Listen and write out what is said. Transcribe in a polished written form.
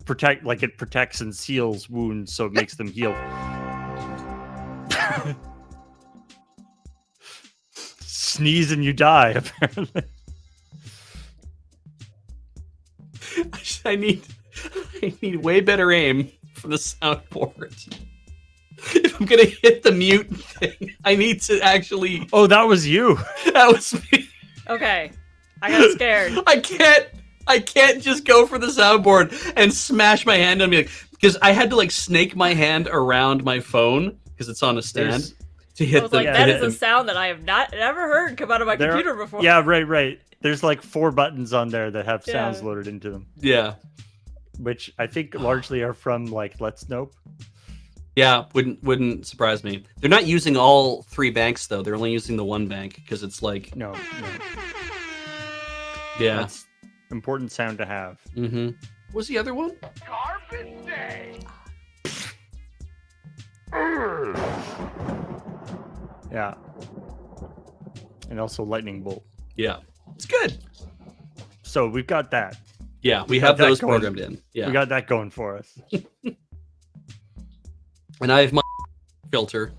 it protects and seals wounds, so it makes them heal. Sneeze and you die, apparently. I need way better aim for the soundboard. If I'm gonna hit the mute thing, I need to actually. Oh, that was you. That was me. Okay, I got scared. I can't just go for the soundboard and smash my hand on me, because I had to like snake my hand around my phone because it's on a stand to hit the. That is a sound that I have never heard come out of my computer before. Yeah, right. There's like 4 buttons on there that have sounds loaded into them. Yeah, which I think largely are from like Let's Nope. Yeah, wouldn't surprise me. They're not using all 3 banks though. They're only using the 1 bank because it's like no. Yeah, that's important sound to have. Mm-hmm. What's the other one? Carpet Day. Yeah, and also lightning bolt. Yeah, it's good. So we've got that. Yeah, we have those programmed in. Yeah, we got that going for us. And I have my filter.